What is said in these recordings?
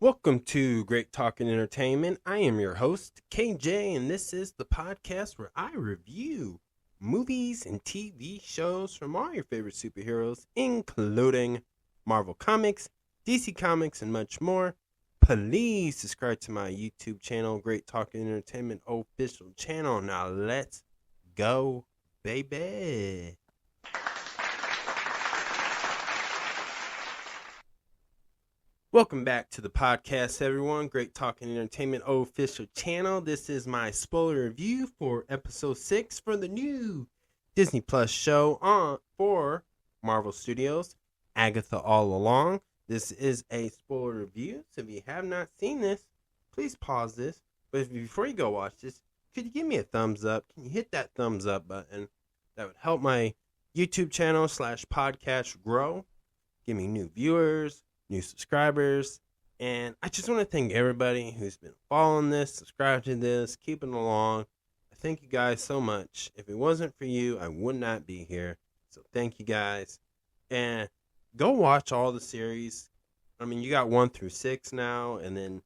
Welcome to Great Talk and Entertainment. I am your host, KJ, and this is the podcast where I review movies and TV shows from all your favorite superheroes, including Marvel Comics, DC Comics, and much more. Please subscribe to my YouTube channel, Great Talk and Entertainment official channel. Now let's go, baby. Welcome back to the podcast, everyone. Great Talk and Entertainment official channel. This is my spoiler review for episode 6 for the new Disney Plus show for Marvel Studios, Agatha All Along. This is a spoiler review, so if you have not seen this, please pause this. But before you go watch this, could you give me a thumbs up? Can you hit that thumbs up button? That would help my YouTube channel / podcast grow, give me new viewers, new subscribers, and I just want to thank everybody who's been following this, subscribing to this, keeping along. I thank you guys so much. If it wasn't for you, I would not be here. So thank you guys, and go watch all the series. I mean, you got 1 through 6 now, and then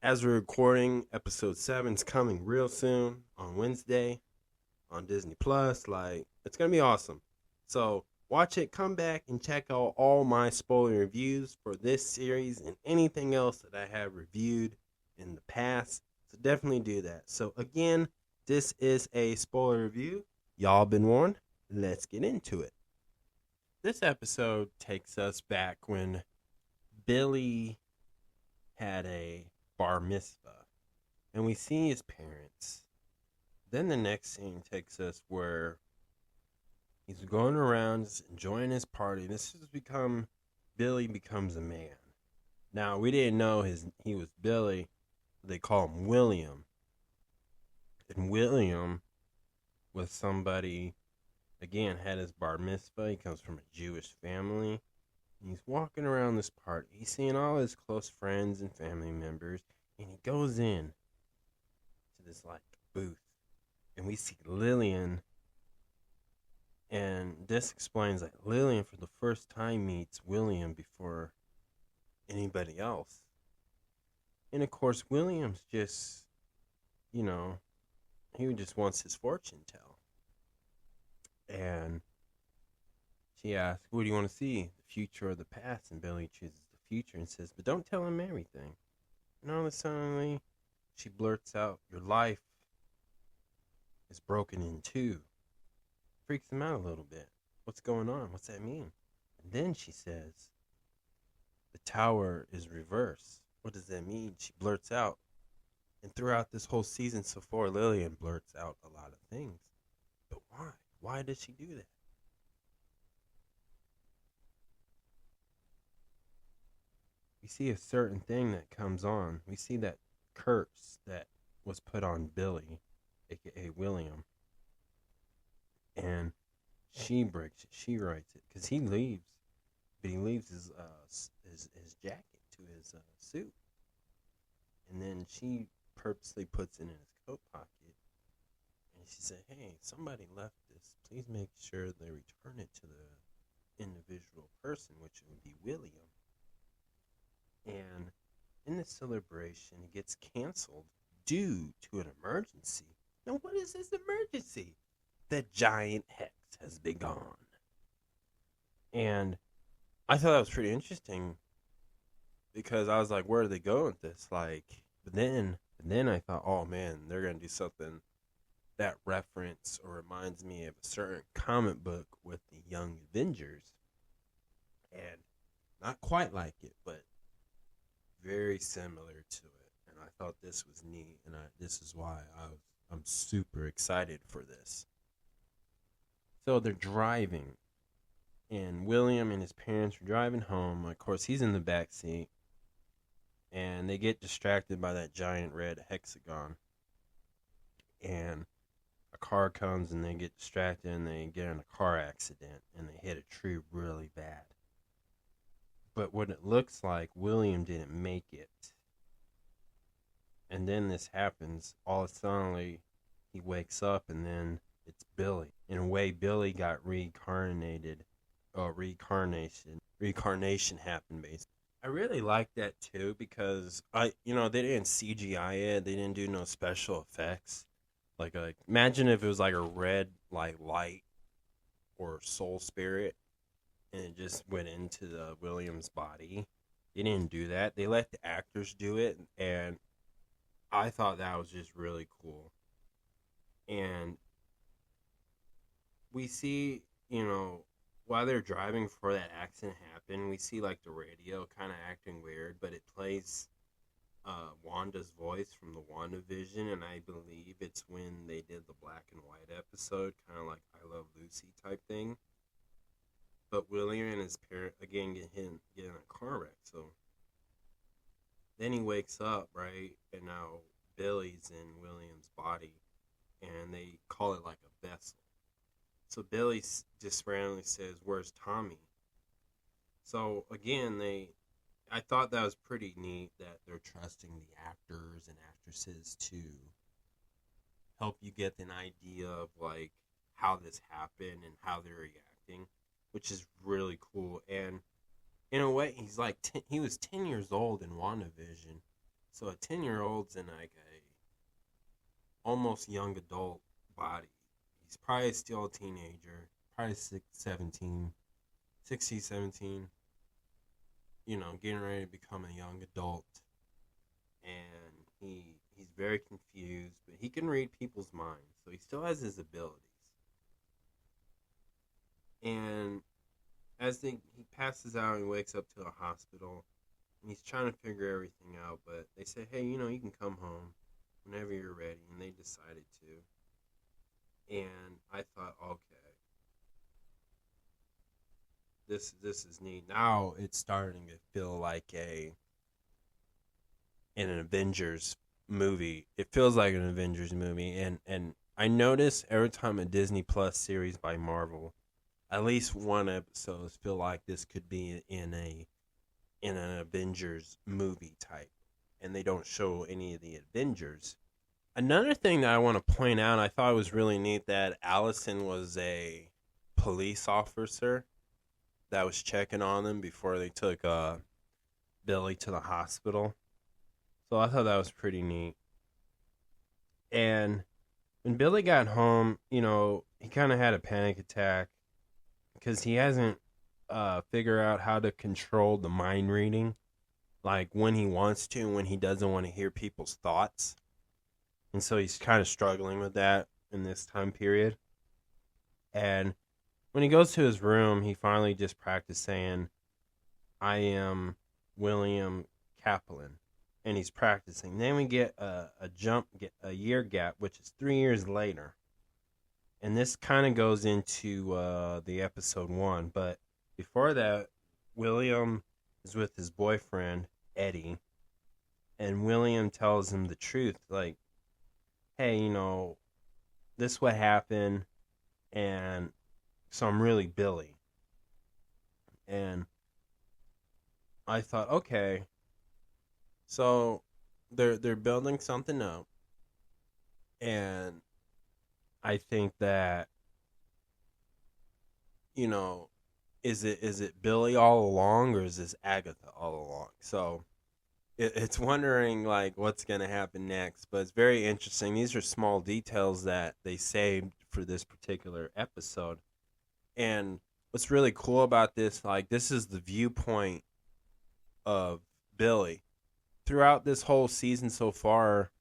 as we're recording, episode 7 is coming real soon on Wednesday on Disney Plus. Like, it's gonna be awesome. So watch it, come back, and check out all my spoiler reviews for this series and anything else that I have reviewed in the past. So definitely do that. So again, this is a spoiler review. Y'all been warned. Let's get into it. This episode takes us back when Billy had a bar mitzvah, and we see his parents. Then the next scene takes us where he's going around just enjoying his party. This has become, Billy becomes a man. Now, we didn't know he was Billy. They call him William. And William was somebody, again, had his bar mitzvah. He comes from a Jewish family. And he's walking around this party. He's seeing all his close friends and family members. And he goes in to this, like, booth. And we see Lillian. And this explains that Lillian, for the first time, meets William before anybody else. And of course, William's just, he just wants his fortune tell. And she asks, what do you want to see, the future or the past? And Billy chooses the future and says, but don't tell him everything. And all of a sudden, she blurts out, your life is broken in two. Freaks him out a little bit. What's going on? What's that mean? And then she says, the tower is reversed. What does that mean? She blurts out. And throughout this whole season so far, Lillian blurts out a lot of things. But why? Why does she do that? We see a certain thing that comes on. We see that curse that was put on Billy, a.k.a. William. And she breaks it. She writes it because he leaves, but he leaves his jacket to his suit, and then she purposely puts it in his coat pocket. And she said, "Hey, somebody left this. Please make sure they return it to the individual person, which would be William." And in the celebration, it gets canceled due to an emergency. Now, what is this emergency? The giant hex has begun. And I thought that was pretty interesting because I was like, where are they going with this? Like, but then I thought, oh man, they're going to do something that reference or reminds me of a certain comic book with the Young Avengers. And not quite like it, but very similar to it. And I thought this was neat, and this is why I'm super excited for this. So they're driving, and William and his parents are driving home. Of course, he's in the back seat, and they get distracted by that giant red hexagon. And a car comes, and they get distracted, and they get in a car accident, and they hit a tree really bad. But what it looks like, William didn't make it. And then this happens. All of a sudden, he wakes up, and then it's Billy. In a way, Billy got reincarnated, or reincarnation happened, basically. I really like that too because they didn't CGI it. They didn't do no special effects. Like imagine if it was like a red like light or soul spirit and it just went into the Williams body. They didn't do that. They let the actors do it, and I thought that was just really cool. And we see, while they're driving before that accident happened, we see like the radio kind of acting weird, but it plays Wanda's voice from the WandaVision, and I believe it's when they did the black and white episode, kind of like I Love Lucy type thing. But William and his parent again get in a car wreck. So then he wakes up, right, and now Billy's in William's body, and they call it like a vessel. So Billy just randomly says, "Where's Tommy?" So again, I thought that was pretty neat that they're trusting the actors and actresses to help you get an idea of like how this happened and how they're reacting, which is really cool. And in a way, he's like he was 10 years old in WandaVision, so a 10-year-old's in like a almost young adult body. He's probably still a teenager, probably 17, 16, 17, getting ready to become a young adult. And he's very confused, but he can read people's minds, so he still has his abilities. And as he passes out and wakes up to a hospital, and he's trying to figure everything out, but they say, hey, you can come home whenever you're ready, and they decided to. And I thought, okay, this is neat. Now it's starting to feel like an Avengers movie. It feels like an Avengers movie, and I notice every time a Disney Plus series by Marvel, at least one episode feel like this could be in an Avengers movie type, and they don't show any of the Avengers. Another thing that I want to point out, I thought it was really neat that Allison was a police officer that was checking on them before they took Billy to the hospital. So I thought that was pretty neat. And when Billy got home, he kind of had a panic attack because he hasn't figured out how to control the mind reading, like when he wants to and when he doesn't want to hear people's thoughts. And so he's kind of struggling with that in this time period. And when he goes to his room, he finally just practiced saying, I am William Kaplan. And he's practicing. Then we get a year gap, which is 3 years later. And this kind of goes into the episode 1. But before that, William is with his boyfriend, Eddie. And William tells him the truth. Like, hey, this what happened, and so I'm really Billy. And I thought, okay, so they're building something up, and I think that is it Billy all along or is this Agatha all along? So it's wondering like what's going to happen next, but it's very interesting. These are small details that they saved for this particular episode. And what's really cool about this, like this is the viewpoint of Billy throughout this whole season so far,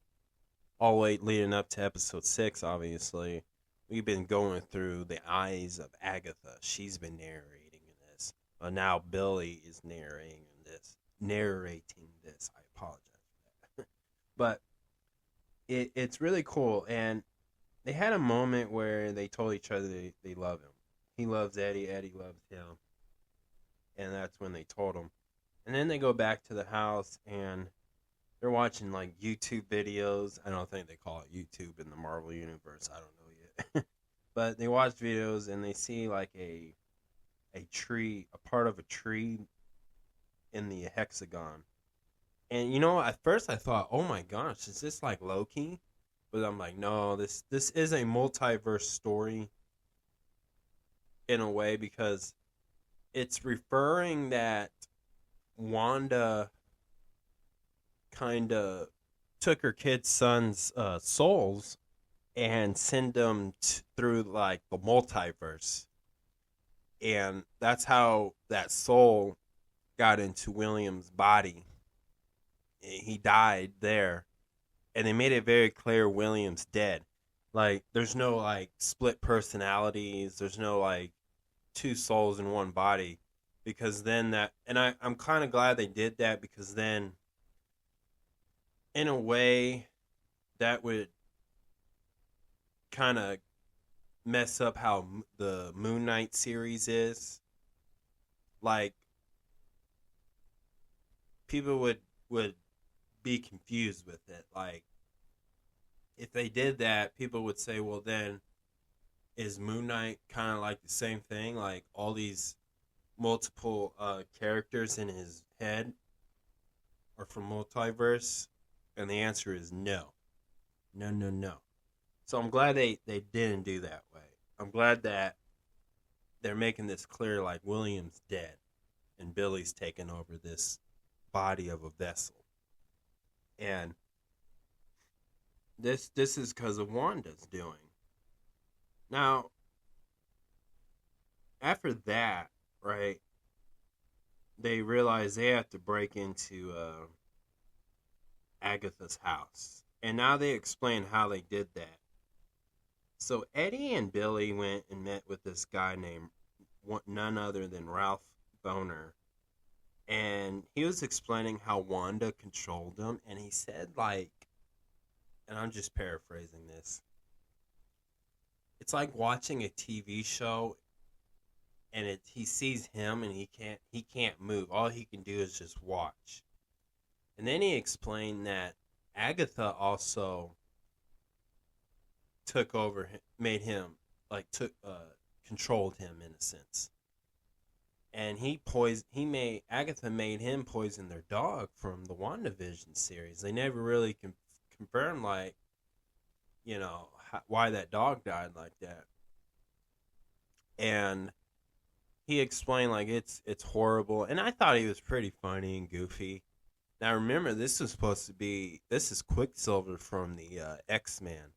all the way leading up to episode 6. Obviously, we've been going through the eyes of Agatha. She's been narrating this, but now Billy is narrating this. I apologize for that. But it's really cool. And they had a moment where they told each other they love him. He loves Eddie. Eddie loves him. And that's when they told him. And then they go back to the house and they're watching like YouTube videos. I don't think they call it YouTube in the Marvel universe. I don't know yet. But they watch videos and they see like a tree, a part of a tree in the hexagon. And at first I thought, oh my gosh, is this like Loki? But I'm like, no, this is a multiverse story in a way, because it's referring that Wanda kind of took her kid's son's souls and sent them through like the multiverse, and that's how that soul got into William's body. He died there, and they made it very clear William's dead. Like, there's no like split personalities. There's no like two souls in one body, because then I'm kind of glad they did that, because then in a way that would kind of mess up how the Moon Knight series is. Like, people would be confused with it. Like, if they did that, people would say, well, then is Moon Knight kind of like the same thing? Like, all these multiple characters in his head are from multiverse? And the answer is no. No, no, no. So I'm glad they didn't do that way. I'm glad that they're making this clear, like, William's dead and Billy's taken over this body of a vessel. And this is because of Wanda's doing. Now, after that, right, they realize they have to break into Agatha's house. And now they explain how they did that. So Eddie and Billy went and met with this guy named none other than Ralph Boner. And he was explaining how Wanda controlled him. And he said, like, and I'm just paraphrasing this, it's like watching a TV show and he sees him and he can't move. All he can do is just watch. And then he explained that Agatha also took over, made him, like, controlled him in a sense. And Agatha made him poison their dog from the WandaVision series. They never really confirmed, like, why that dog died like that. And he explained, like, it's horrible. And I thought he was pretty funny and goofy. Now remember, this is Quicksilver from the X-Men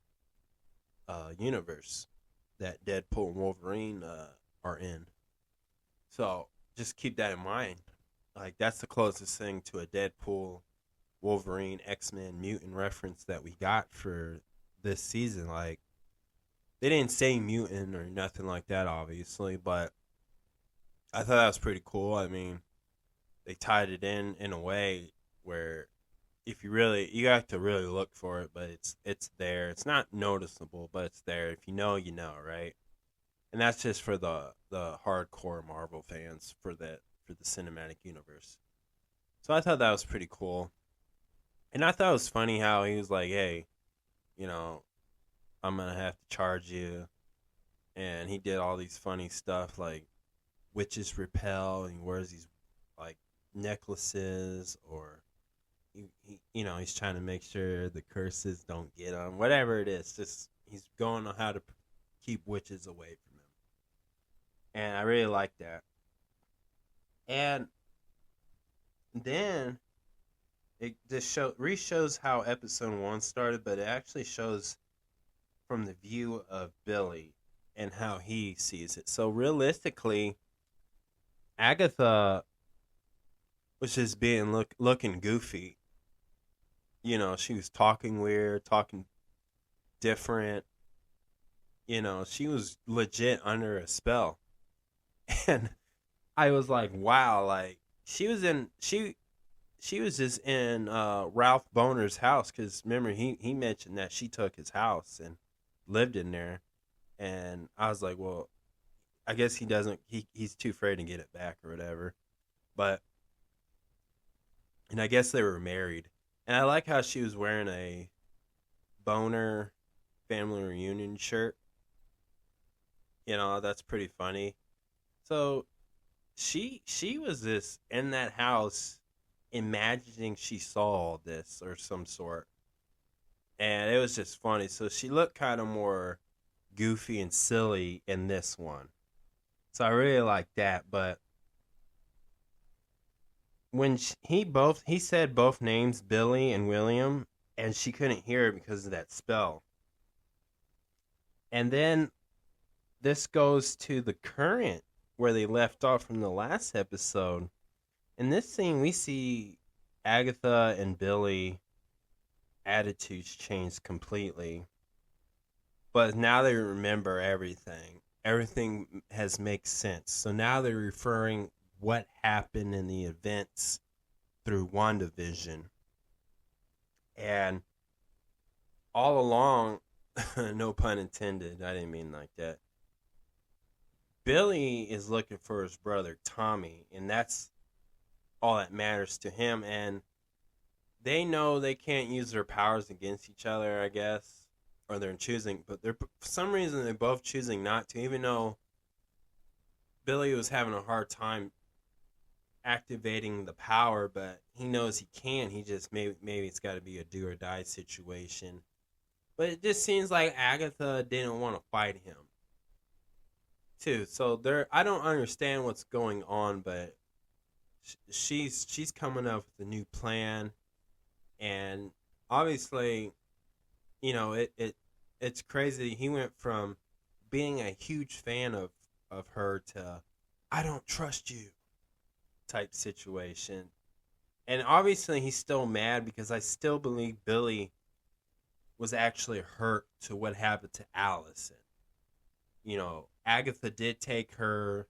universe that Deadpool and Wolverine are in. So just keep that in mind. Like, that's the closest thing to a Deadpool, Wolverine, X-Men mutant reference that we got for this season. Like, they didn't say mutant or nothing like that, obviously, but I thought that was pretty cool. I mean, they tied it in a way where if you have to really look for it, but it's there. It's not noticeable, but it's there. If you know, right? And that's just for the hardcore Marvel fans for the cinematic universe. So I thought that was pretty cool. And I thought it was funny how he was like, hey, I'm going to have to charge you. And he did all these funny stuff like witches repel, and he wears these like necklaces, or he's trying to make sure the curses don't get him. Whatever it is, just he's going on how to keep witches away from him. And I really like that. And then it just re-shows how episode 1 started, but it actually shows from the view of Billy and how he sees it. So realistically, Agatha was just being looking goofy. She was talking weird, talking different. She was legit under a spell. And I was like, wow, like she was just in Ralph Boner's house, because remember he mentioned that she took his house and lived in there. And I was like, well, I guess he's too afraid to get it back or whatever. And I guess they were married. And I like how she was wearing a Boner family reunion shirt. That's pretty funny. So she was this in that house imagining she saw all this or some sort. And it was just funny. So she looked kind of more goofy and silly in this one. So I really like that. But when he said both names, Billy and William, and she couldn't hear it because of that spell. And then this goes to the current where they left off from the last episode. In this scene, we see Agatha and Billy attitudes change completely, but now they remember everything. Everything has makes sense. So now they're referring what happened in the events through WandaVision. And all along, no pun intended, I didn't mean like that. Billy is looking for his brother Tommy, and that's all that matters to him. And they know they can't use their powers against each other, I guess, or they're choosing, but they're for some reason they're both choosing not to, even though Billy was having a hard time activating the power, but he knows he can. He just maybe it's got to be a do or die situation. But it just seems like Agatha didn't want to fight him, too. So I don't understand what's going on, but she's coming up with a new plan, and obviously, it's crazy. He went from being a huge fan of her to I don't trust you type situation. And obviously he's still mad because I still believe Billy was actually hurt to what happened to Allison. Agatha did take her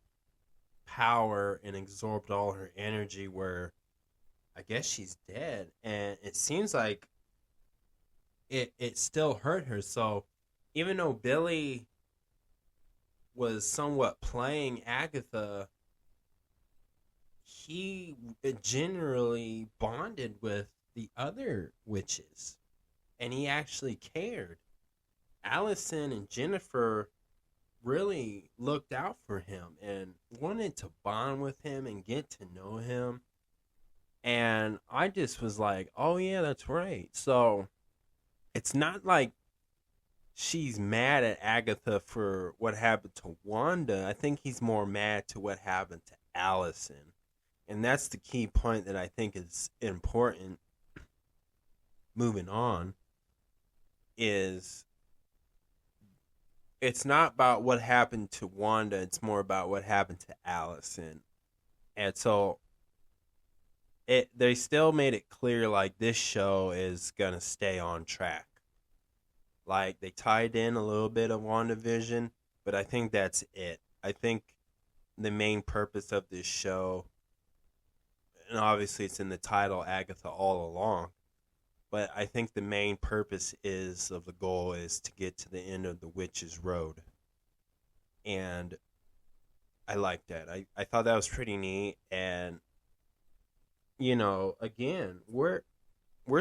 power and absorbed all her energy where I guess she's dead. And it seems like it still hurt her. So even though Billy was somewhat playing Agatha, he generally bonded with the other witches, and he actually cared. Allison and Jennifer really looked out for him and wanted to bond with him and get to know him. And I just was like, oh, yeah, that's right. So it's not like she's mad at Agatha for what happened to Wanda. I think he's more mad to what happened to Allison. And that's the key point that I think is important moving on is it's not about what happened to Wanda, it's more about what happened to Allison. And so they still made it clear like this show is going to stay on track. Like they tied in a little bit of WandaVision, but I think that's it. I think the main purpose of this show, and obviously it's in the title Agatha all along, but I think the main purpose of the goal is to get to the end of the Witch's Road. And I like that. I thought that was pretty neat. And again, we're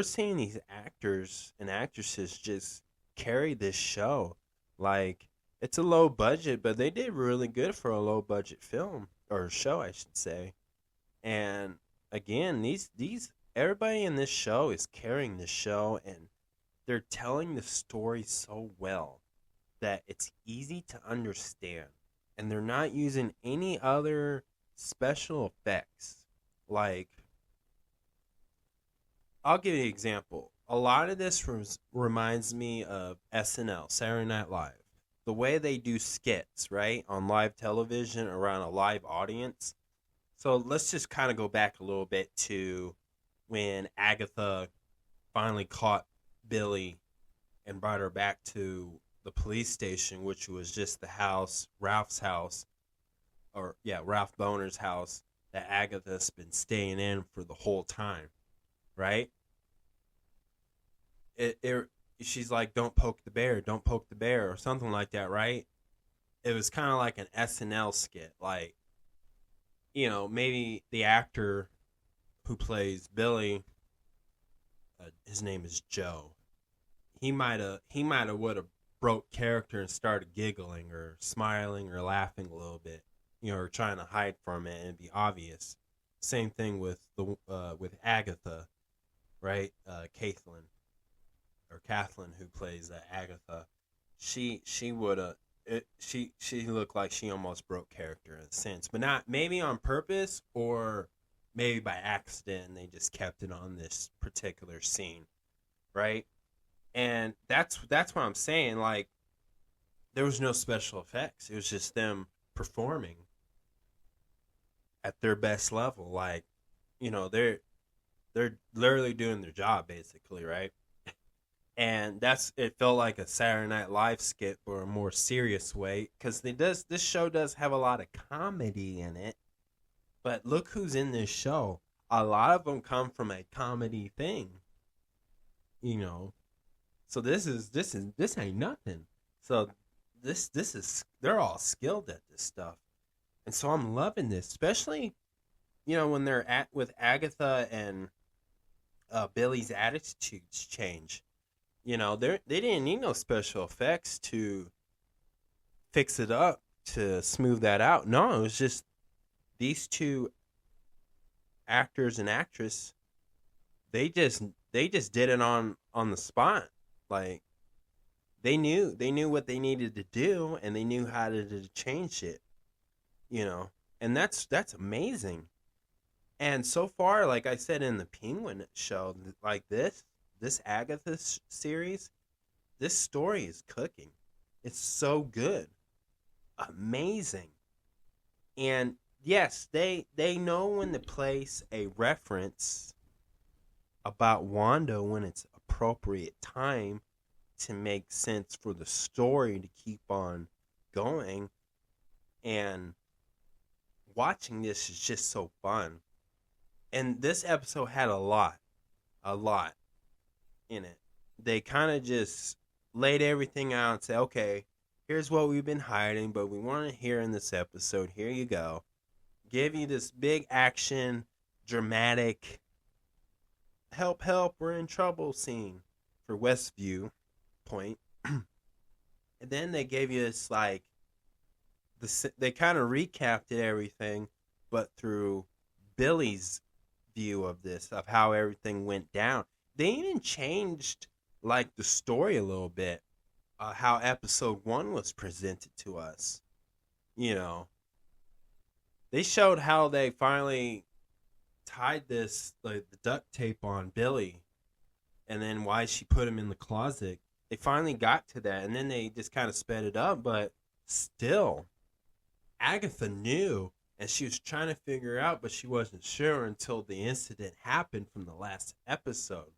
seeing these actors and actresses just carry this show. Like it's a low budget, but they did really good for a low budget film or show, I should say. And again, these everybody in this show is carrying this show, and they're telling the story so well that it's easy to understand. And they're not using any other special effects. Like, I'll give you an example. A lot of this reminds me of SNL, Saturday Night Live. The way they do skits, right, on live television around a live audience. So let's just kind of go back a little bit to when Agatha finally caught Billy and brought her back to the police station, which was just the house, Ralph Boner's house that Agatha's been staying in for the whole time, right? She's like, don't poke the bear, or something like that, right? It was kind of like an SNL skit, like, maybe the actor who plays Billy, his name is Joe. He might have would have broke character and started giggling or smiling or laughing a little bit, or trying to hide from it and be obvious. Same thing with with Agatha, right? Kathleen, who plays Agatha. She would have. She looked like she almost broke character in a sense, but not maybe on purpose, or maybe by accident, and they just kept it on this particular scene, right? And that's what I'm saying. Like, there was no special effects. It was just them performing at their best level. Like, they're literally doing their job basically, right? And it felt like a Saturday Night Live skit for a more serious way, because this show does have a lot of comedy in it. But look who's in this show. A lot of them come from a comedy thing, you know. So this ain't nothing. So this is, they're all skilled at this stuff, and so I'm loving this, especially when they're with Agatha and Billy's attitudes change. They didn't need no special effects to fix it up, to smooth that out. No, it was just these two actors and actress. They just did it on the spot. Like, they knew what they needed to do, and they knew how to change it. And that's amazing. And so far, like I said in the Penguin show, like this Agatha series, this story is cooking. It's so good. Amazing. And yes, they know when to place a reference about Wanda when it's appropriate time to make sense for the story to keep on going. And watching this is just so fun. And this episode had a lot in it. They kind of just laid everything out and said, okay, here's what we've been hiding, but we want to hear in this episode. Here you go. Give you this big action, dramatic, help, we're in trouble scene for Westview Point. And then they gave you this, like, they kind of recapped everything, but through Billy's view of this, of how everything went down. They even changed, like, the story a little bit, how episode 1 was presented to us. They showed how they finally tied this, like, the duct tape on Billy, and then why she put him in the closet. They finally got to that, and then they just kind of sped it up, but still, Agatha knew, and she was trying to figure out, but she wasn't sure until the incident happened from the last episode.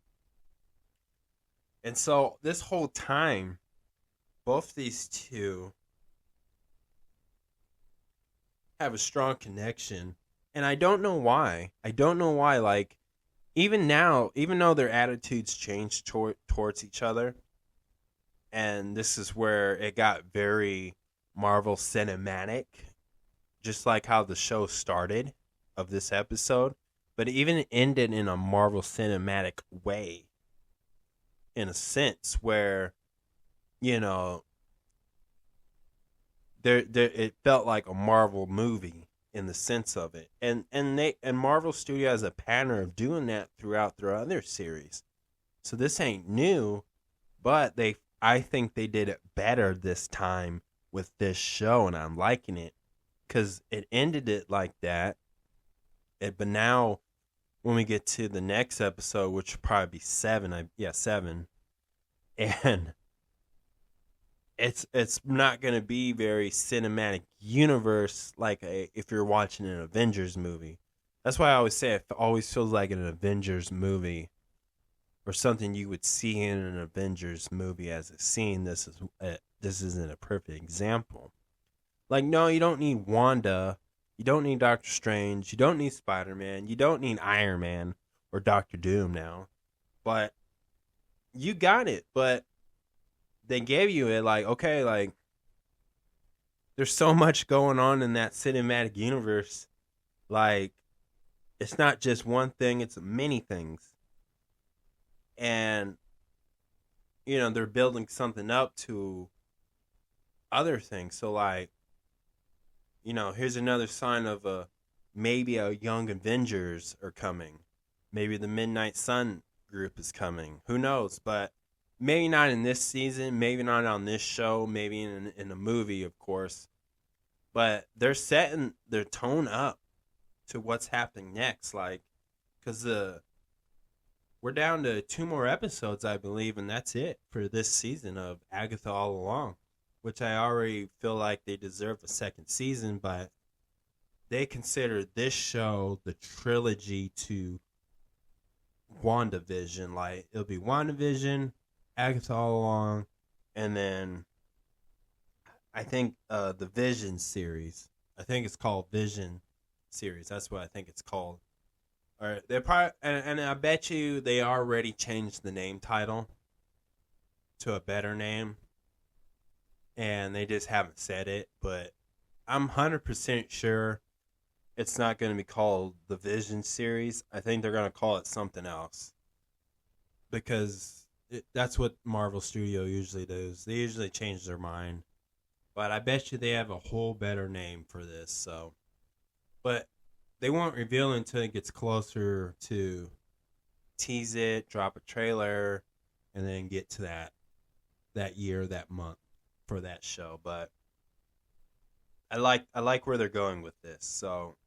And so this whole time, both these two have a strong connection, and I don't know why. Like, even now, even though their attitudes changed towards each other, and this is where it got very Marvel cinematic, just like how the show started of this episode, but it even ended in a Marvel cinematic way, in a sense where, it felt like a Marvel movie in the sense of it, and Marvel Studio has a pattern of doing that throughout their other series, so this ain't new, but I think they did it better this time with this show, and I'm liking it because it ended it like that. But now, when we get to the next episode, which will probably be 7, 7, and it's not going to be very cinematic universe like if you're watching an Avengers movie. That's why I always say it always feels like an Avengers movie, or something you would see in an Avengers movie as a scene. This isn't a perfect example. Like, no, you don't need Wanda, you don't need Doctor Strange, you don't need Spider-Man, you don't need Iron Man or Doctor Doom now, but you got it. But they gave you it, like, okay, like, there's so much going on in that cinematic universe. Like, it's not just one thing, it's many things. And, they're building something up to other things. So, like, here's another sign of maybe a Young Avengers are coming. Maybe the Midnight Sun group is coming. Who knows? But maybe not in this season. Maybe not on this show. Maybe in a movie, of course. But they're setting their tone up to what's happening next. Like, because we're down to 2 more episodes, I believe, and that's it for this season of Agatha All Along, which I already feel like they deserve a second season, but they consider this show the trilogy to WandaVision. Like, it'll be WandaVision, Agatha All Along, and then I think the Vision series. I think it's called Vision series. That's what I think it's called. All right, they're probably, and I bet you they already changed the name title to a better name, and they just haven't said it. But I'm 100% sure it's not going to be called the Vision series. I think they're going to call it something else because that's what Marvel Studio usually does. They usually change their mind. But I bet you they have a whole better name for this. So, but they won't reveal it until it gets closer to tease it, drop a trailer, and then get to that year, that month for that show. But I like where they're going with this. So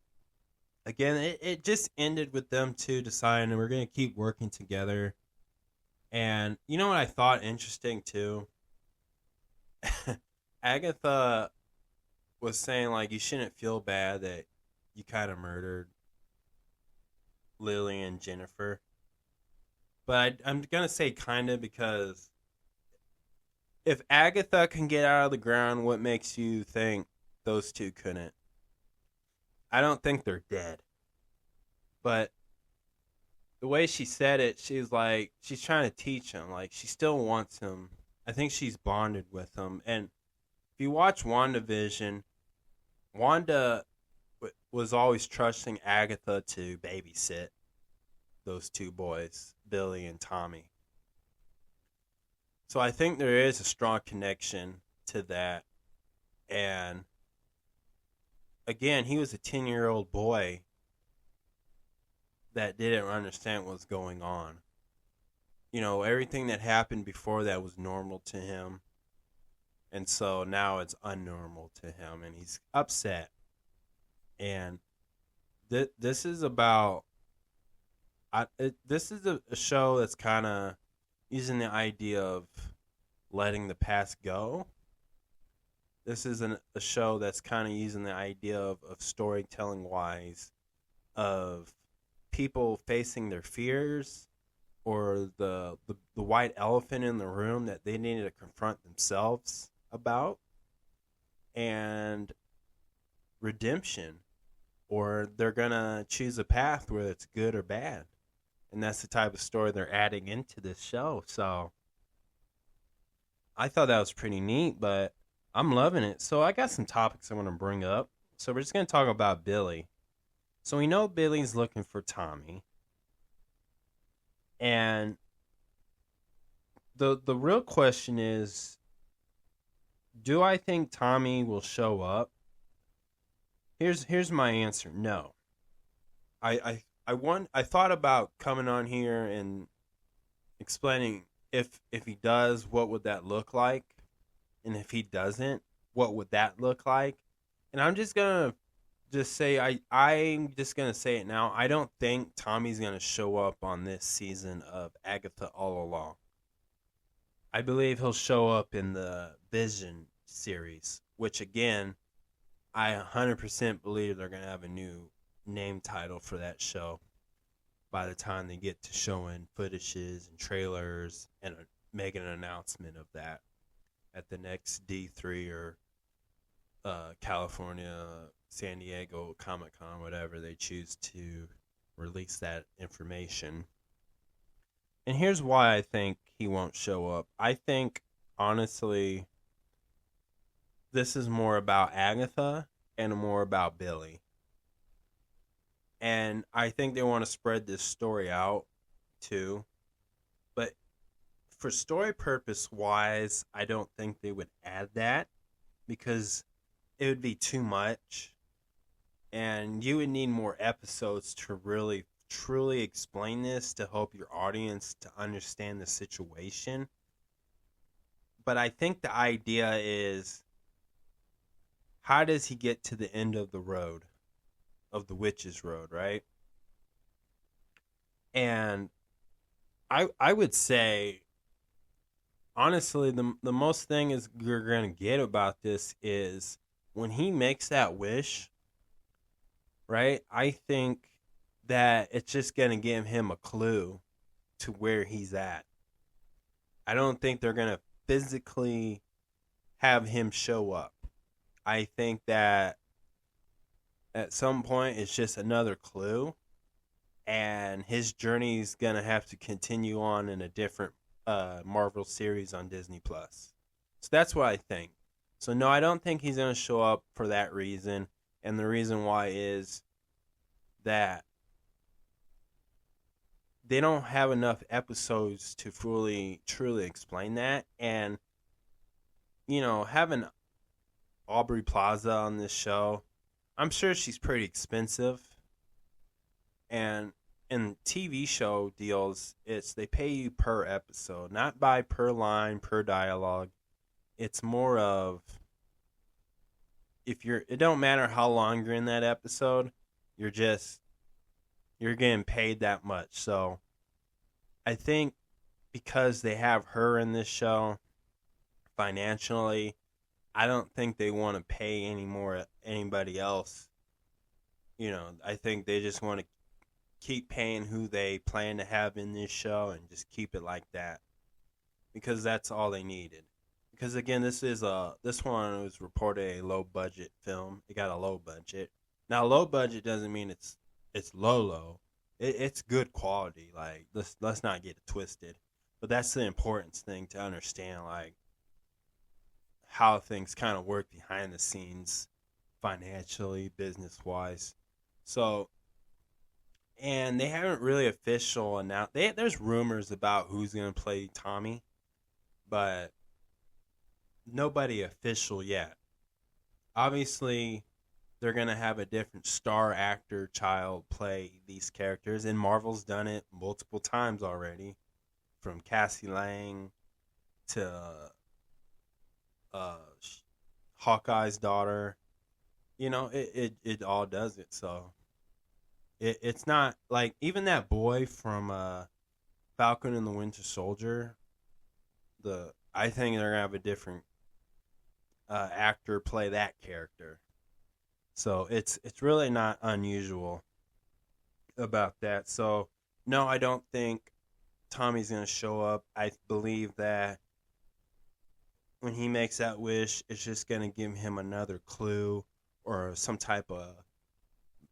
again, it just ended with them two deciding we're gonna keep working together. And you know what I thought interesting too? Agatha was saying like you shouldn't feel bad that you kind of murdered Lily and Jennifer. But I'm going to say kind of because if Agatha can get out of the ground, what makes you think those two couldn't? I don't think they're dead. But the way she said it, she's like, she's trying to teach him. Like, she still wants him. I think she's bonded with him. And if you watch WandaVision, Wanda was always trusting Agatha to babysit those two boys, Billy and Tommy. So I think there is a strong connection to that. And again, he was a 10-year-old boy that didn't understand what was going on. You know, everything that happened before that was normal to him. And so now it's unnormal to him and he's upset. And this is about this is a show that's kind of using the idea of letting the past go. This is a show that's kind of using the idea of storytelling wise of people facing their fears or the white elephant in the room that they needed to confront themselves about, and redemption, or they're gonna choose a path whether it's good or bad. And that's the type of story they're adding into this show. So I thought that was pretty neat, but I'm loving it. So I got some topics I want to bring up. So we're just going to talk about Billy. So we know Billy's looking for Tommy. And the real question is, do I think Tommy will show up? Here's my answer. No. I thought about coming on here and explaining if he does, what would that look like? And if he doesn't, what would that look like? And I'm just gonna say I'm just gonna say it now. I don't think Tommy's gonna show up on this season of Agatha All Along. I believe he'll show up in the Vision series, which again, I 100% believe they're gonna have a new name title for that show by the time they get to showing footages and trailers and making an announcement of that at the next D3 or California, San Diego Comic-Con, whatever they choose to release that information. And here's why I think he won't show up. I think, honestly, this is more about Agatha and more about Billy. And I think they want to spread this story out, too. But for story purpose wise, I don't think they would add that because it would be too much. And you would need more episodes to really, truly explain this to help your audience to understand the situation. But I think the idea is, how does he get to the end of the road? of the Witch's Road, right? And I would say, honestly, the most thing is you're gonna get about this is when he makes that wish, right? I think that it's just gonna give him a clue to where he's at. I don't think they're gonna physically have him show up. I think that at some point it's just another clue, and his journey's gonna have to continue on in a different Marvel series on Disney Plus. So that's what I think. So no, I don't think he's gonna show up for that reason, and the reason why is that they don't have enough episodes to fully truly explain that, and having Aubrey Plaza on this show, I'm sure she's pretty expensive, and in TV show deals, it's they pay you per episode, not by per line, per dialogue. It's more of it don't matter how long you're in that episode, you're just you're getting paid that much. So I think because they have her in this show financially, I don't think they want to pay any more anybody else. I think they just want to keep paying who they plan to have in this show and just keep it like that, because that's all they needed. Because again, this one was reported a low budget film. It got a low budget. Now, low budget doesn't mean it's low. It's good quality. Like, let's not get it twisted. But that's the important thing to understand, like how things kind of work behind the scenes, financially, business wise. So, and they haven't really official announced. There's rumors about who's gonna play Tommy, but nobody official yet. Obviously, they're going to have a different star actor child play these characters, and Marvel's done it multiple times already, from Cassie Lang to uh, Hawkeye's daughter. It all does it. So it's not like even that boy from Falcon and the Winter Soldier. I think they're gonna have a different actor play that character. So it's really not unusual about that. So no, I don't think Tommy's gonna show up. I believe that when he makes that wish, it's just gonna give him another clue or some type of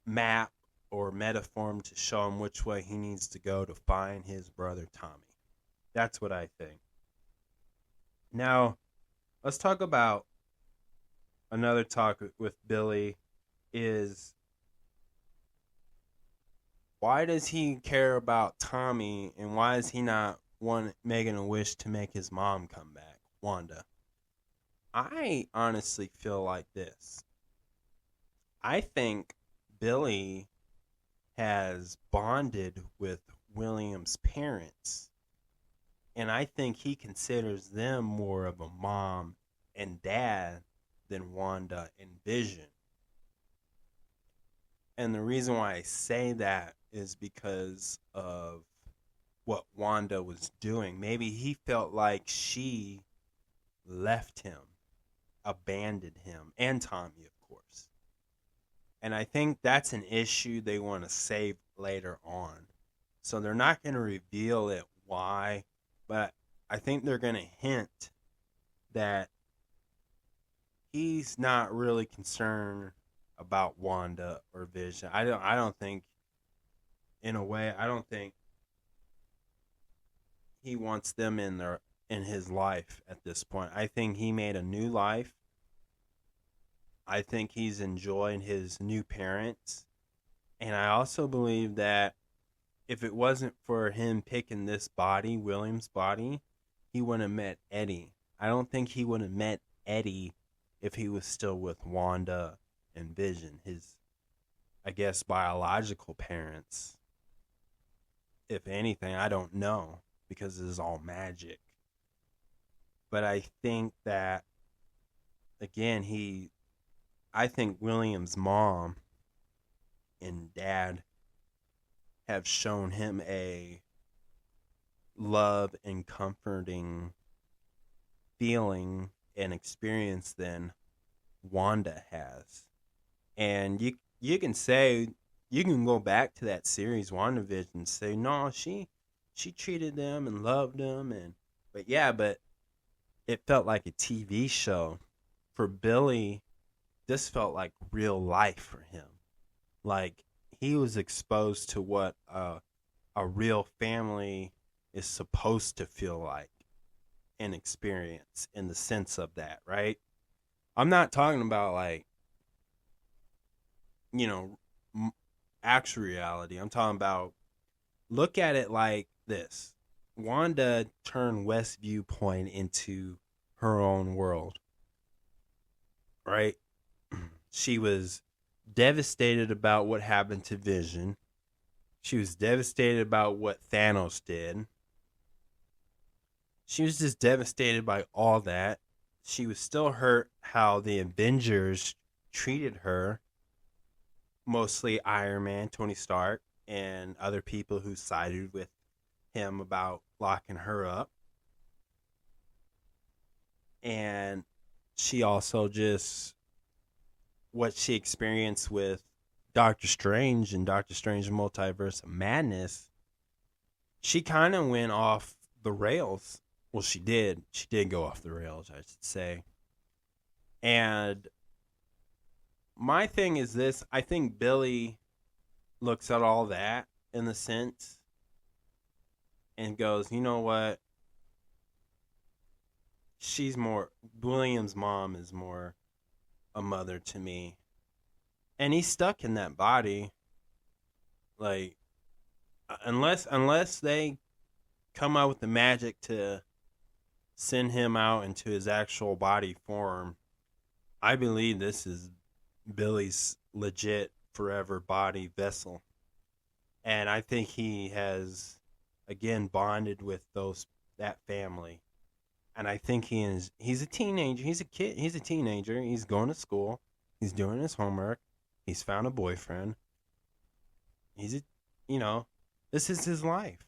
map or metaform to show him which way he needs to go to find his brother Tommy. That's what I think. Now, let's talk about another talk with Billy is why does he care about Tommy and why is he not making a wish to make his mom come back, Wanda? I honestly feel like this. I think Billy has bonded with William's parents, and I think he considers them more of a mom and dad than Wanda and Vision. And the reason why I say that is because of what Wanda was doing. Maybe he felt like she left him, abandoned him, and Tommy, of course. And I think that's an issue they want to save later on. So they're not going to reveal it why, but I think they're going to hint that he's not really concerned about Wanda or Vision. I don't think in a way, I don't think he wants them in his life at this point. I think he made a new life. I think he's enjoying his new parents. And I also believe that if it wasn't for him picking this body, William's body, he wouldn't have met Eddie. I don't think he would have met Eddie if he was still with Wanda and Vision, his, I guess, biological parents. If anything, I don't know because this is all magic. But I think that, again, I think William's mom and dad have shown him a love and comforting feeling and experience than Wanda has. And you can say, you can go back to that series WandaVision and say, no, she treated them and loved them, and but it felt like a TV show. For Billy, this felt like real life for him. Like he was exposed to what a real family is supposed to feel like and experience in the sense of that, right? I'm not talking about like, you know, actual reality. I'm talking about, look at it like this. Wanda turned Westview Point into her own world, right? She was devastated about what happened to Vision. She was devastated about what Thanos did. She was just devastated by all that. She was still hurt how the Avengers treated her, mostly Iron Man, Tony Stark, and other people who sided with him about locking her up. And she also just, what she experienced with Doctor Strange and Doctor Strange Multiverse of Madness, she kind of went off the rails. Well, she did. She did go off the rails, I should say. And my thing is this. I think Billy looks at all that in the sense and goes, you know what? William's mom is more a mother to me. And he's stuck in that body. Like, unless they come out with the magic to send him out into his actual body form, I believe this is Billy's legit forever body vessel. And I think he has, again, bonded with that family. And I think he's a teenager. He's a kid. He's a teenager. He's going to school. He's doing his homework. He's found a boyfriend. This is his life.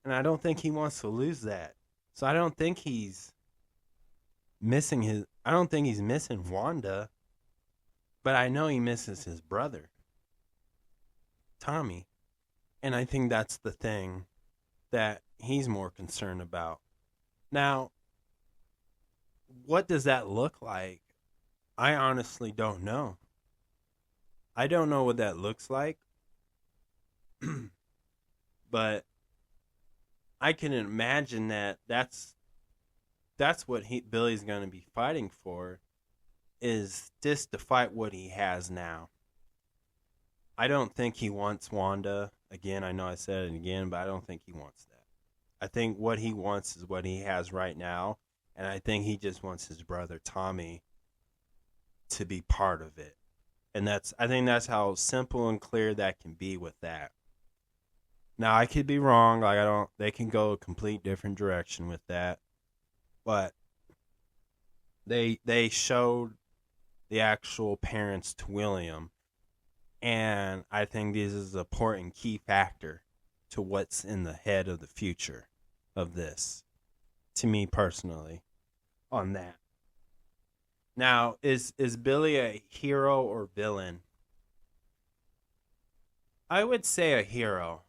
And I don't think he wants to lose that. So I don't think he's missing Wanda, but I know he misses his brother, Tommy. And I think that's the thing that he's more concerned about. Now, what does that look like? I honestly don't know. I don't know what that looks like. But I can imagine that's what Billy's going to be fighting for, is just to fight what he has now. I don't think he wants Wanda. Again, I know I said it again, but I don't think he wants that. I think what he wants is what he has right now, and I think he just wants his brother Tommy to be part of it. And I think that's how simple and clear that can be with that. Now, I could be wrong. They can go a complete different direction with that. But they showed the actual parents to William. And I think this is an important key factor to what's in the head of the future of this, to me personally, on that. Now, is Billy a hero or villain? I would say a hero.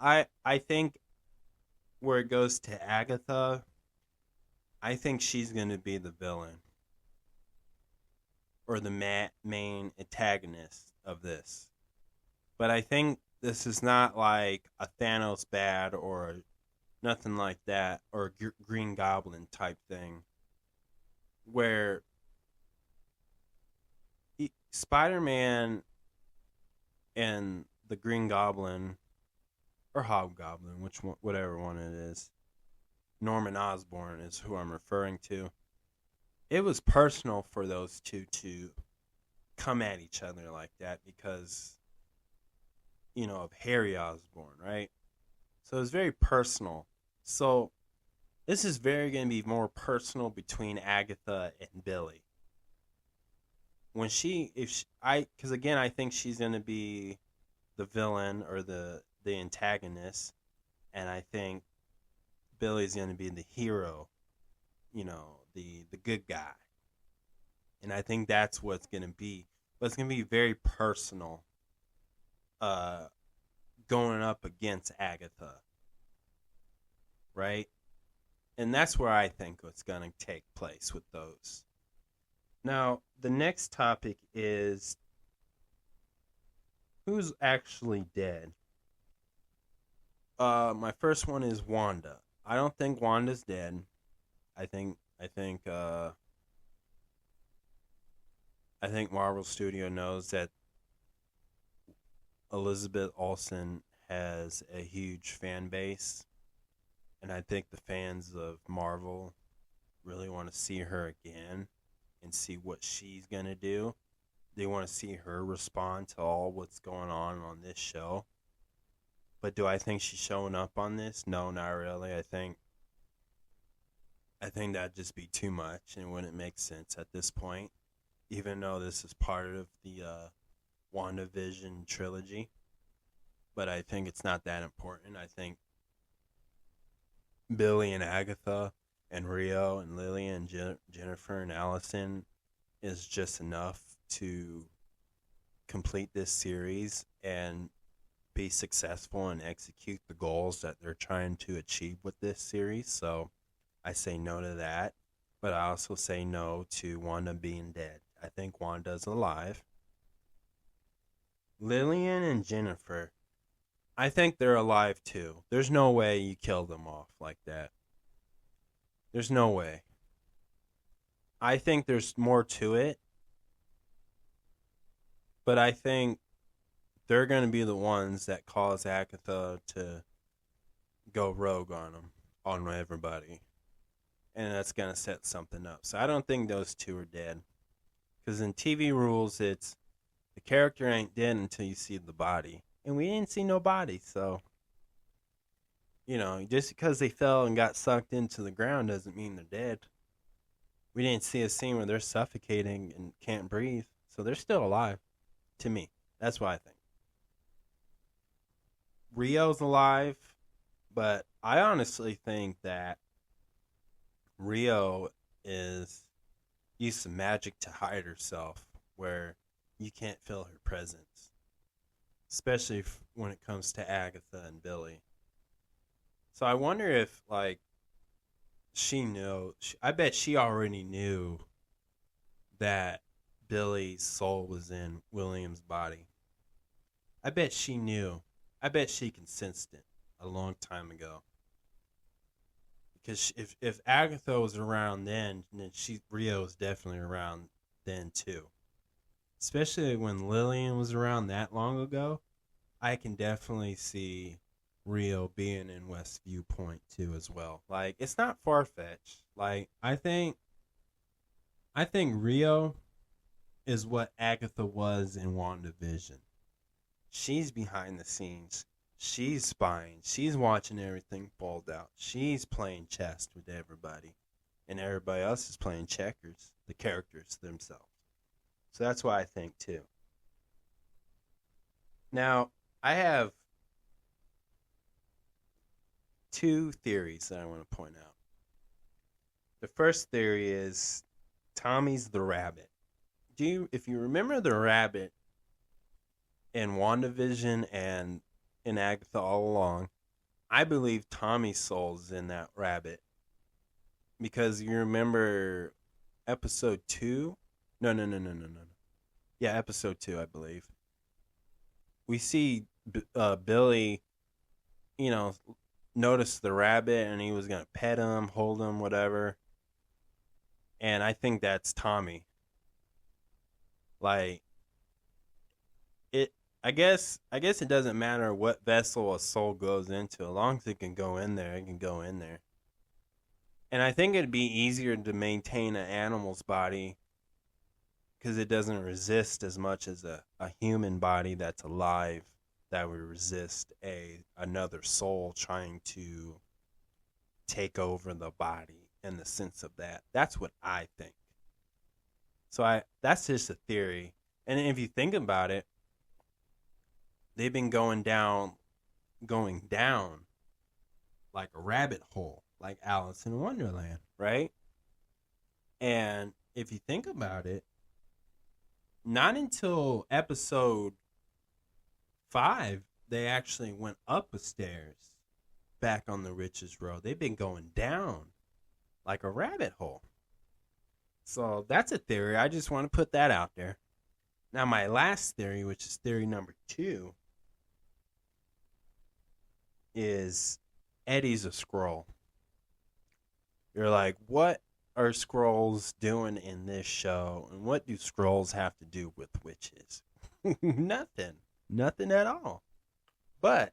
I think where it goes to Agatha, I think she's going to be the villain or the main antagonist of this. But I think this is not like a Thanos bad or nothing like that, or a Green Goblin type thing, where Spider-Man and the Green Goblin, or Hobgoblin, whatever one it is, Norman Osborn is who I'm referring to. It was personal for those two to come at each other like that because, of Harry Osborn, right? So it was very personal. So this is going to be more personal between Agatha and Billy. when she if she, I because again I think she's gonna be the villain or the antagonist, and I think Billy's gonna be the hero, the good guy, and I think that's what's gonna be. But it's gonna be very personal, uh, going up against Agatha, right? And that's where I think it's gonna take place with those. Now, the next topic is who's actually dead. My first one is Wanda. I don't think Wanda's dead. I think Marvel Studio knows that Elizabeth Olsen has a huge fan base, and I think the fans of Marvel really want to see her again and see what she's gonna do. They want to see her respond to all what's going on this show. But do I think she's showing up on this? No, not really. I think that'd just be too much and wouldn't make sense at this point. Even though this is part of the WandaVision trilogy, but I think it's not that important. I think Billy and Agatha and Rio and Lily and Jennifer and Allison is just enough to complete this series and be successful and execute the goals that they're trying to achieve with this series. So I say no to that, but I also say no to Wanda being dead. I think Wanda's alive. Lillian and Jennifer, I think they're alive too. There's no way you kill them off like that. There's no way. I think there's more to it, but I think they're going to be the ones that cause Agatha to go rogue on everybody. And that's going to set something up. So I don't think those two are dead. Because in TV rules, it's the character ain't dead until you see the body. And we didn't see no body, so just because they fell and got sucked into the ground doesn't mean they're dead. We didn't see a scene where they're suffocating and can't breathe, so they're still alive. To me, that's what I think. Rio's alive, but I honestly think that Rio is used some magic to hide herself, where you can't feel her presence, especially when it comes to Agatha and Billy. So I wonder if, like, she knew. I bet she already knew that Billy's soul was in William's body. I bet she knew. I bet she can sense it a long time ago. Because if Agatha was around then Rio was definitely around then too. Especially when Lillian was around that long ago, I can definitely see Rio being in Westview Point too as well. Like, it's not far fetched. Like, I think Rio is what Agatha was in WandaVision. She's behind the scenes. She's spying. She's watching everything fold out. She's playing chess with everybody. And everybody else is playing checkers, the characters themselves. So that's what I think too. Now, I have two theories that I want to point out. The first theory is Tommy's the rabbit. If you remember the rabbit in WandaVision and in Agatha all along, I believe Tommy's soul's in that rabbit. Because you remember episode 2? No. Yeah, episode 2, I believe. We see Billy, notice the rabbit, and he was going to pet him, hold him, whatever. And I think that's Tommy. Like, I guess it doesn't matter what vessel a soul goes into. As long as it can go in there, it can go in there. And I think it'd be easier to maintain an animal's body because it doesn't resist as much as a human body that's alive that would resist another soul trying to take over the body in the sense of that. That's what I think. So that's just a theory. And if you think about it, they've been going down like a rabbit hole, like Alice in Wonderland, right? And if you think about it, not until episode 5 they actually went up the stairs back on the Riches Road. They've been going down like a rabbit hole. So that's a theory. I just want to put that out there. Now, my last theory, which is theory number 2, is Eddie's a scroll. You're like, what are scrolls doing in this show? And what do scrolls have to do with witches? Nothing. Nothing at all. But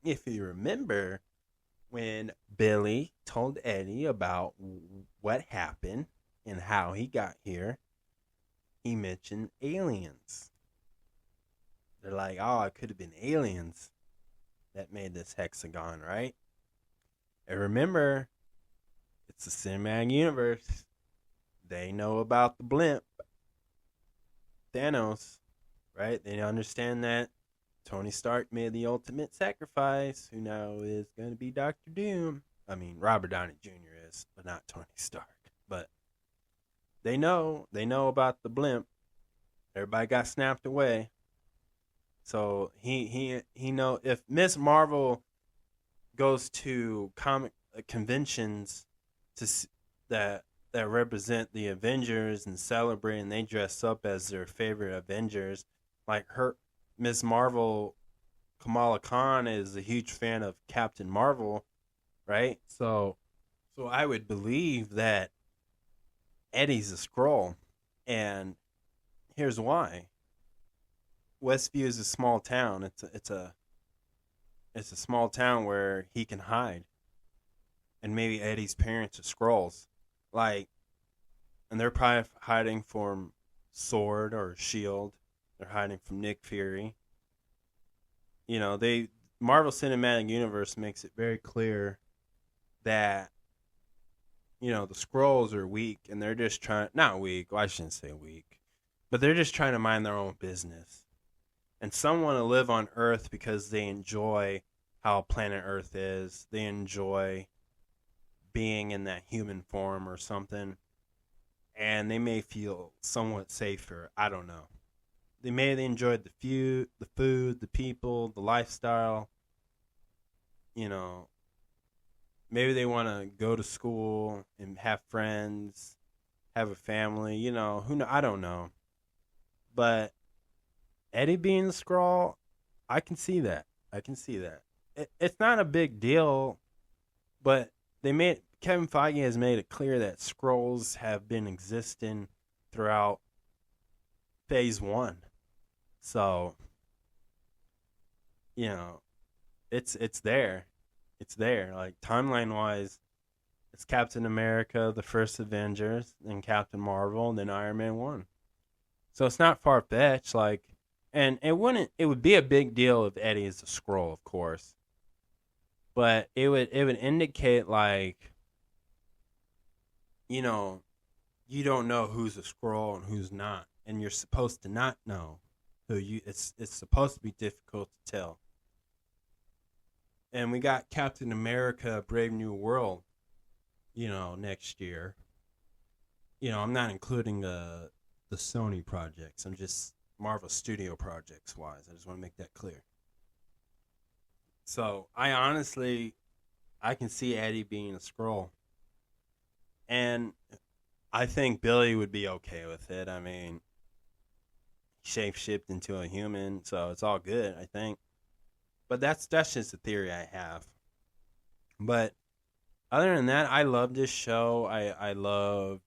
if you remember when Billy told Eddie about what happened and how he got here, he mentioned aliens. They're like, oh, it could have been aliens that made this hexagon, right? And remember, it's the cinematic universe. They know about the blimp. Thanos, right? They understand that Tony Stark made the ultimate sacrifice, who now is going to be Doctor Doom. I mean, Robert Downey Jr. is, but not Tony Stark. But they know about the blimp. Everybody got snapped away. So he know if Miss Marvel goes to comic conventions that represent the Avengers and celebrate, and they dress up as their favorite Avengers, like Miss Marvel, Kamala Khan is a huge fan of Captain Marvel, right? So I would believe that Eddie's a Skrull, and here's why. Westview is a small town. It's a small town where he can hide, and maybe Eddie's parents are Skrulls, like, and they're probably hiding from Sword or Shield. They're hiding from Nick Fury. You know, Marvel Cinematic Universe makes it very clear that, you know, the Skrulls are weak, and they're just not weak, well, I shouldn't say weak, but they're just trying to mind their own business. And some want to live on Earth because they enjoy how planet Earth is. They enjoy being in that human form or something. And they may feel somewhat safer. I don't know. They enjoyed the food, the people, the lifestyle. You know, maybe they want to go to school and have friends, have a family. You know, I don't know. But Eddie being the Skrull, I can see that. It's not a big deal, but Kevin Feige has made it clear that Skrulls have been existing throughout Phase 1. So, you know, it's there. It's there. Like, timeline-wise, it's Captain America, the first Avengers, then Captain Marvel, and then Iron Man 1. So it's not far-fetched, like, and it would be a big deal if Eddie is a Skrull, of course. But it would indicate, like, you know, you don't know who's a Skrull and who's not, and you're supposed to not know it's supposed to be difficult to tell. And we got Captain America: Brave New World, you know, next year. You know, I'm not including the Sony projects. I'm just Marvel Studio projects wise. I just want to make that clear. So I can see Eddie being a Skrull, and I think Billy would be okay with it. I mean, shape-shifted into a human, so it's all good, I think. But that's just a theory I have. But other than that, I love this show. I love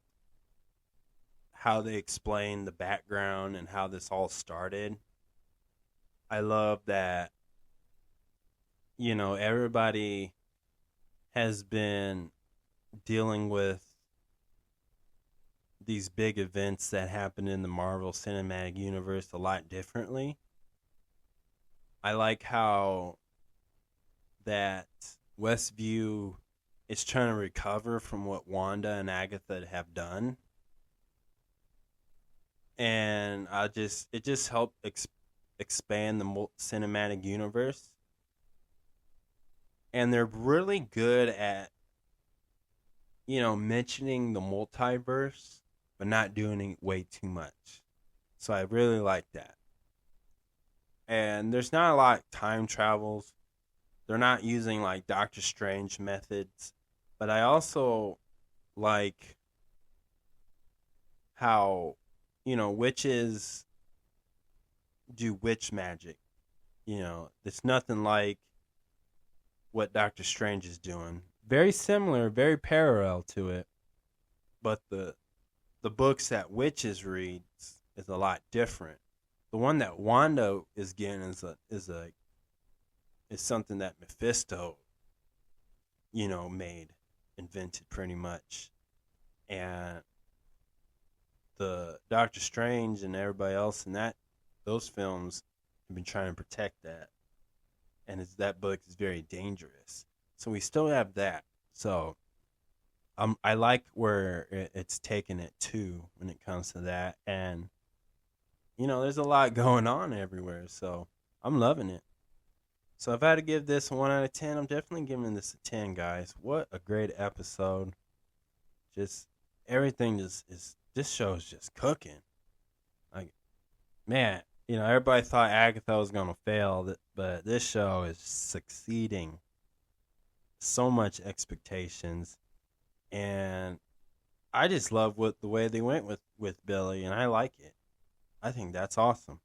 how they explain the background and how this all started. I love that, you know, everybody has been dealing with these big events that happen in the Marvel Cinematic Universe a lot differently. I like how that Westview is trying to recover from what Wanda and Agatha have done. and it just helped expand the cinematic universe, and they're really good at mentioning the multiverse, but not doing it way too much. So I really like that. And there's not a lot of time travels. They're not using like Doctor Strange methods, but I also like how witches do witch magic. It's nothing like what Doctor Strange is doing. Very similar, very parallel to it, but the books that witches reads is a lot different. The one that Wanda is getting is something that Mephisto, made, invented pretty much. And the Doctor Strange and everybody else in those films have been trying to protect that. And that book is very dangerous. So we still have that. So I like where it's taking it to when it comes to that. And, there's a lot going on everywhere. So I'm loving it. So if I had to give this a 1 out of 10, I'm definitely giving this a 10, guys. What a great episode. Just everything this show is just cooking. Like, man, everybody thought Agatha was going to fail, but this show is succeeding. So much expectations. And I just love the way they went with Billy, and I like it. I think that's awesome.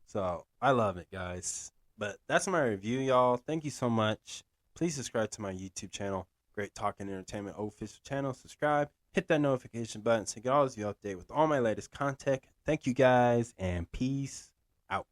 So I love it, guys. But that's my review, y'all. Thank you so much. Please subscribe to my YouTube channel, Great Talk and Entertainment Official Channel. Subscribe, hit that notification button so you can always be updated with all my latest content. Thank you, guys, and peace out.